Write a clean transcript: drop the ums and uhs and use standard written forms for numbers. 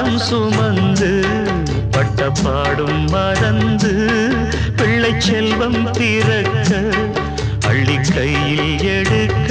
பாசம் சுமந்து பட்ட பாடும் மறந்து பிள்ளை செல்வம் பிறக்க அள்ளி கையில் எடுக்க